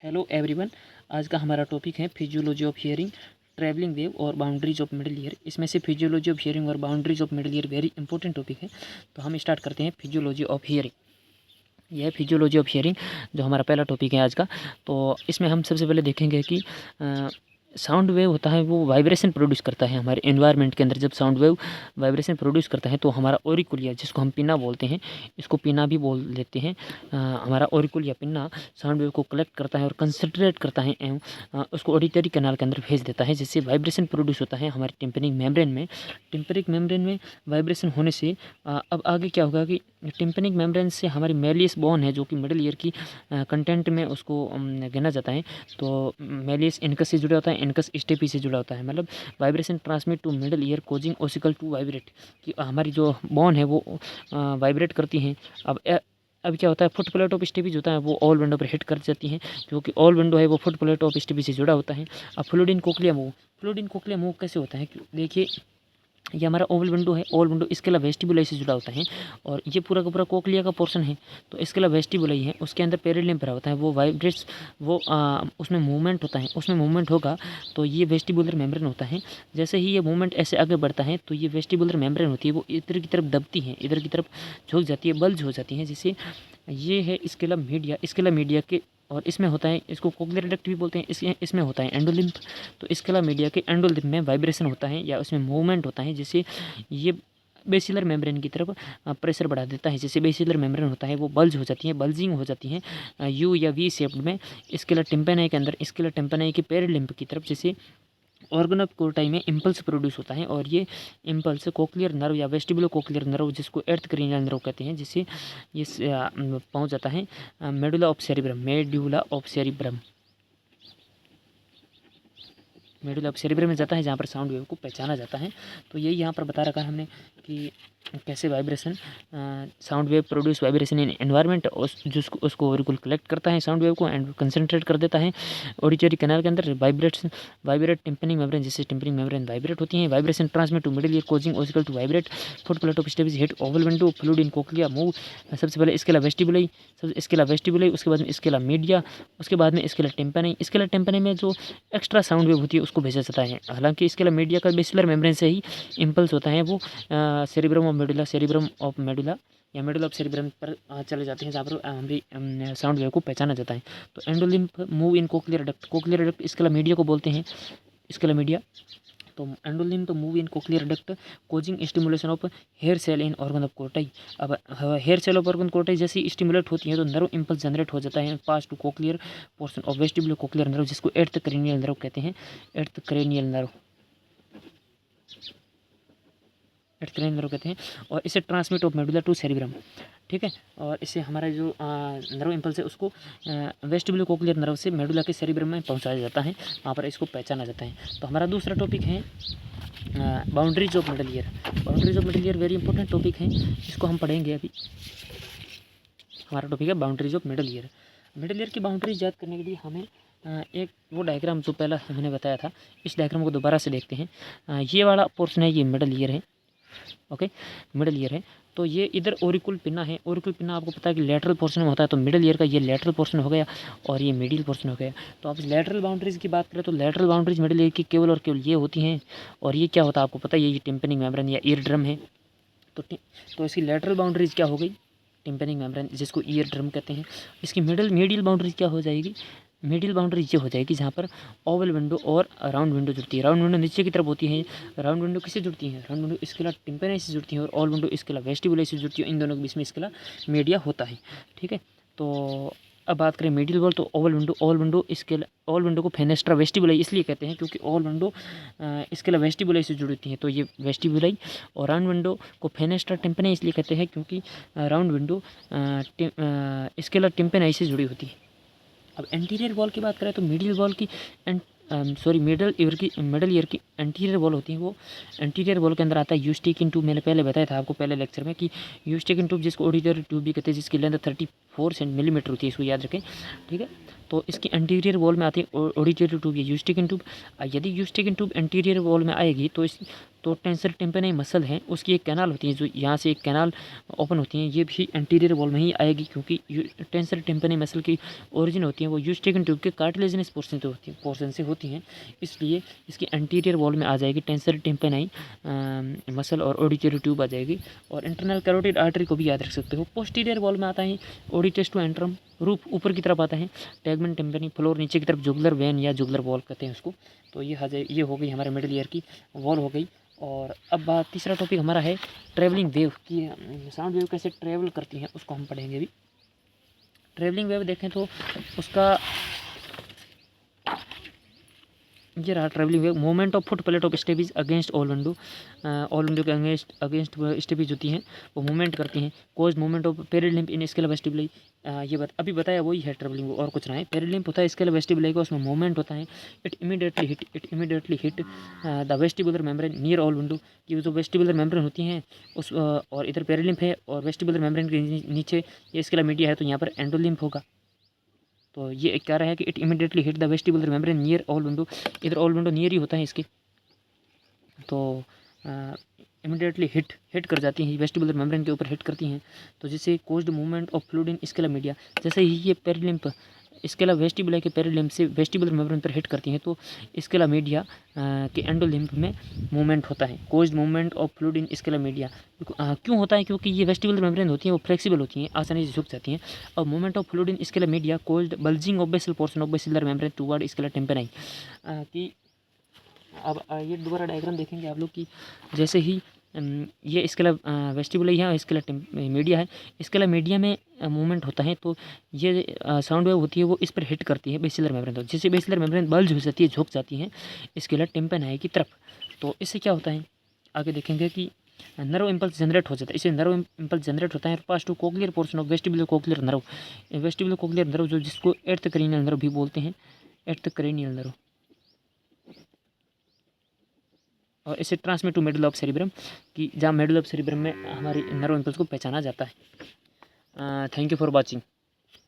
Hello everyone. आज का हमारा टॉपिक है physiology of hearing, travelling wave और बाउंड्रीज ऑफ मिडिल ईयर। इसमें से फिजियोलॉजी ऑफ हियरिंग और boundaries of middle ear very important topic है। तो हम स्टार्ट करते हैं फिजियोलॉजी ऑफ हियरिंग। यह है फिजियोलॉजी ऑफ हियरिंग जो हमारा पहला टॉपिक है आज का। तो इसमें हम सबसे पहले देखेंगे कि साउंड वेव होता है वो वाइब्रेशन प्रोड्यूस करता है हमारे एनवायरनमेंट के अंदर। जब साउंड वेव वाइब्रेशन प्रोड्यूस करता है तो हमारा ऑरिकुलिया, जिसको हम पिन्ना बोलते हैं, इसको पिन्ना भी बोल देते हैं, हमारा ऑरिकुलिया पिन्ना साउंड वेव को कलेक्ट करता है और कंसंट्रेट करता है एवं उसको ऑडिटरी कैनाल के अंदर भेज देता है, जिससे वाइब्रेशन प्रोड्यूस होता है हमारे टिम्पैनिक मेम्ब्रेन में। टिम्पैनिक मेम्ब्रेन में वाइब्रेशन होने से अब आगे क्या होगा कि टिम्पैनिक मेम्ब्रेन से हमारी मेलियस बोन है जो कि मिडिल ईयर की कंटेंट में उसको गिना जाता है। तो मेलियस इनकस से जुड़ा होता है, इनकस स्टेपी से जुड़ा होता है। मतलब vibration transmit to middle ear causing ossicle to vibrate, कि हमारी जो बोन है वो वाइब्रेट करती हैं। अब क्या होता है, फुट प्लेट ऑफ स्टेपीज होता है वो ऑल विंडो पर हिट कर जाती हैं, क्योंकि ऑल विंडो है वो फुट प्लेट ऑफ स्टेपी से जुड़ा होता है। अब फ्लूइड इन कोक्लिया मूव कैसे होता है, देखिए ये हमारा ओवल विंडो है। ओवल विंडो इसके अलावा वेस्टिबुलाई से जुड़ा होता है और ये पूरा का पूरा कोक्लिया का पोर्शन है। तो इसके अलावा वेस्टिबुलाई है, उसके अंदर पेरिलियम भरा होता है, वो वाइब्रेट्स, वो उसमें मूवमेंट होता है, उसमें मूवमेंट होगा तो ये वेस्टिबुलर मेम्ब्रेन होता है। जैसे ही ये मूवमेंट ऐसे आगे बढ़ता है तो ये वेस्टिबुलर मेम्ब्रेन होती है वो इधर की तरफ दबती है, इधर की तरफ झुक जाती है, बल्ज हो जाती है, जिससे ये है स्केला मीडिया। स्केला मीडिया के और इसमें होता है, इसको कोक्लियर डक्ट भी बोलते हैं, इसमें होता है एंडोलिम्फ। तो स्केला मीडिया के एंडोलिम्फ में वाइब्रेशन होता है या उसमें मूवमेंट होता है, जिससे ये बेसिलर मेम्ब्रेन की तरफ प्रेशर बढ़ा देता है। जैसे बेसिलर मेम्ब्रेन होता है वो बल्ज हो जाती है, बल्जिंग हो जाती है यू या वी शेप्ड में स्केला टिम्पैनाई के अंदर, स्केला टिम्पैनाई के पेरिलिम्फ की तरफ। जैसे ऑर्गन ऑफ कोर्टाई में इम्पल्स प्रोड्यूस होता है और ये इम्पल्स कोक्लियर नर्व या वेस्टिबुलो कोक्लियर नर्व, जिसको एर्थ क्रेनियल नर्व कहते हैं, जिससे ये पहुंच जाता है medulla of cerebrum. Medulla of cerebrum में जाता है, जहाँ पर साउंड वेव को पहचाना जाता है। तो यही यहाँ पर बता रखा है हमने कि कैसे vibration sound wave produce vibration in environment, जिसको उसको ऑरिकुल कलेक्ट करता है साउंड वेव को एंड कंसंट्रेट कर देता है ऑडिटरी कैनाल के अंदर। वाइब्रेट टिम्पैनिक मेम्ब्रेन, जिससे टिम्पैनिक मेम्ब्रेन वाइब्रेट होती है। Vibration transmit to middle ear causing ossicle to vibrate. Foot plate of stapes hit oval window, fluid in cochlea move. सबसे पहले स्केला वेस्टिबुलाई, उसके बाद में स्केला मीडिया, उसके बाद में स्केला टिम्पैनी। स्केला टिम्पैनी में जो एक्स्ट्रा साउंड वेव होती है उसको भेजा जाता है। हालांकि स्केला मीडिया का बेसिलर मेम्ब्रेन से ही इम्पल्स होता है, वो सेरिब्रम ऑफ मेडुला या मेडुला ऑफ सेरिब्रम पर चले जाते हैं, जहाँ पर हमारी साउंड वेव को पहचाना जाता है। तो endolymph move in cochlear duct Scala media को बोलते हैं, स्केला मीडिया। तो endolymph move in cochlear duct causing stimulation of hair cell in organ of कोर्टाई। अब हेयर सेल ऑफ ऑर्गन कोर्टाई जैसी स्टिमुलेट होती है तो नर्व इम्पल्स जनरेट हो जाता है pass to cochlear portion of vestibulocochlear nerve, जिसको एर्थ क्रेनियल नर्व कहते हैं। एर्थ क्रेनियल नर्व कहते हैं। और इसे transmit of medulla to cerebrum, ठीक है। और इससे हमारा जो नर्व इम्पल्स है उसको वेस्टिबुलो कोक्लियर नर्व से मेडुला के सेरिब्रम में पहुंचाया जाता है, वहाँ पर इसको पहचाना जाता है। तो हमारा दूसरा टॉपिक है boundaries of middle ear. Boundaries of middle ear very important topic है, इसको हम पढ़ेंगे अभी। हमारा टॉपिक है boundaries of middle ear. Middle ear की बाउंड्रीज याद करने के लिए हमें एक वो डायग्राम जो पहला मैंने बताया था, इस डायग्राम को दोबारा से देखते हैं। ये वाला पोर्शन है, ये मिडिल ईयर है, ओके, मिडिल ईयर है। तो ये इधर ओरिकुल पिन्ना है। ओरिकुल पिन्ना आपको पता है कि लेटरल पोर्शन में होता है, तो मिडिल ईयर का ये लेटरल पोर्शन हो गया और ये मिडिल पोर्शन हो गया। तो आप लेटरल बाउंड्रीज की बात करें तो लेटरल बाउंड्रीज मिडिल ईयर की केवल और केवल ये होती हैं। और ये क्या होता है आपको पता है, ये टिम्पैनिक मेम्ब्रेन या ईयर ड्रम है। तो इसकी लेटरल बाउंड्रीज क्या हो गई, टिम्पैनिक मेम्ब्रेन, जिसको ईयर ड्रम कहते हैं। इसकी मीडियल बाउंड्रीज क्या हो जाएगी, मिडिल बाउंड्री ये हो जाएगी जहाँ पर ओवल विंडो और राउंड विंडो जुड़ती है। राउंड विंडो नीचे की तरफ होती है, राउंड विंडो किससे जुड़ती है, राउंड विंडो स्केला टिम्पैनी से जुड़ती है और ओवल विंडो स्केला वेस्टिबुलाई से जुड़ती है। इन दोनों के बीच में स्केला मीडिया होता है, ठीक है। तो अब बात करें मिडिल वॉल, तो ओवल विंडो को फेनेस्ट्रा वेस्टिबुलाई इसलिए कहते हैं क्योंकि ओवल विंडो स्केला वेस्टिबुलाई से जुड़ती है, तो ये वेस्टिबुलाई। और राउंड विंडो को फेनेस्ट्रा टिम्पैनी इसलिए कहते हैं क्योंकि राउंड विंडो स्केला टिम्पैनी से जुड़ी होती है। अब एंटीरियर वॉल की बात करें तो मिडिल ईयर की एंटीरियर वॉल होती है, वो एंटीरियर वॉल के अंदर आता है यूस्टिकिन ट्यूब। मैंने पहले बताया था आपको पहले लेक्चर में कि यूस्टिकिन ट्यूब, जिसको ऑडिटरी ट्यूब भी कहते हैं, जिसकी लेंथ 34 मिलीमीटर होती है, इसको याद रखें, ठीक है। तो इसकी एंटीरियर वॉल में आती है ऑडिटरी ट्यूब या यूस्टिकिन ट्यूब। यदि यूस्टिकिन ट्यूब एंटीरियर वॉल में आएगी तो टेंसर टिम्पेनी मसल है उसकी एक कैनाल होती है, जो यहाँ से एक कैनाल ओपन होती है, ये भी एंटीरियर वॉल में ही आएगी, क्योंकि टेंसर टिम्पेनी मसल की ओरिजिन होती है वो यूस्टेगन ट्यूब के कार्टिलेजिनस पोर्शन से होती हैं, इसलिए इसकी एंटीरियर वॉल में आ जाएगी टेंसर टिम्पेनी मसल और ऑडिटरी ट्यूब आ जाएगी। और इंटरनल कैरोटिड आर्टरी को भी याद रख सकते हो। पोस्टीरियर वॉल में आता है ऑडिटस टू एंट्रम, रूफ ऊपर की तरफ आता है, टैगमेन टिम्पेनी फ्लोर नीचे की तरफ, जुगलर वेन या जुगलर वॉल कहते हैं उसको। तो ये हो गई हमारे मिडिल ईयर की वॉल हो गई। और अब बात तीसरा टॉपिक हमारा है ट्रैवलिंग वेव की, साउंड वेव कैसे ट्रैवल करती हैं उसको हम पढ़ेंगे अभी। ट्रैवलिंग वेव देखें तो उसका ये रहा travelling wave. Movement of foot plate of stapes against oval window के अगेंस्ट स्टेपीज होती हैं वो मूवमेंट करती हैं। Causes movement of perilymph in scala vestibuli, ये अभी बताया वही है ट्रैवलिंग वेव और कुछ ना है। पेरिलिम्प होता है स्केल वेस्टिबुलाई का, उसमें मूवमेंट होता है। It immediately hit the vestibular membrane near all window, कि जो वेस्टिबुलर मेम्ब्रेन होती हैं उस और इधर पेरिलिम्प है और वेस्टिबुलर मेम्ब्रेन के नीचे ये स्केला मीडिया है, तो यहाँ पर एंडोलिम्प होगा। तो ये कह रहा है कि it immediately hit the vestibular membrane near all window, इधर ऑल विंडो नियर ही होता है इसके, तो इमीडिएटली हिट कर जाती हैं वेस्टिबुलर मेम्ब्रेन के ऊपर हिट करती हैं। तो जैसे caused movement of fluid in scala media, जैसे ही ये पेरिलिम्प स्केला वेस्टिबुला के पेरिलिम्प से वेस्टिबुलर मेम्ब्रेन पर हिट करती हैं तो स्केला मीडिया के एंडोलिम्प में मूवमेंट होता है। Caused movement of fluid in scala media क्यों होता है, क्योंकि ये वेस्टिबुलर मेम्ब्रेन होती हैं वो फ्लेक्सिबल होती हैं, आसानी से झुक जाती हैं। और movement of fluid in scala media caused bulging of basal portion of basilar membrane toward scala tympani, कि अब ये दोबारा डायग्राम देखेंगे आप लोग कि जैसे ही ये स्केला वेस्टिबुला है, स्केला मीडिया है, स्केला मीडिया में मूवमेंट होता है, तो ये साउंड वेव होती है वो इस पर हिट करती है बेसिलर मेम्ब्रेन, तो जैसे बेसिलर मेम्ब्रेन बल्ज हो जाती है, झुक जाती है स्केला टिम्पेनी की तरफ। तो इससे क्या होता है आगे देखेंगे कि नर्व इम्पल्स जनरेट हो जाता है। इसे नर्व इम्पल्स जनरेट होता है pass to cochlear portion of vestibular cochlear nerve, vestibular cochlear nerve जो जिसको एट्थ क्रेनियल नर्व भी बोलते हैं, एट्थ क्रेनियल नर्व, और इसे transmit to medulla of cerebrum, कि जहाँ मेडुला ऑफ सेरिब्रम में हमारी नर्व इम्पल्स को पहचाना जाता है। Thank you for watching.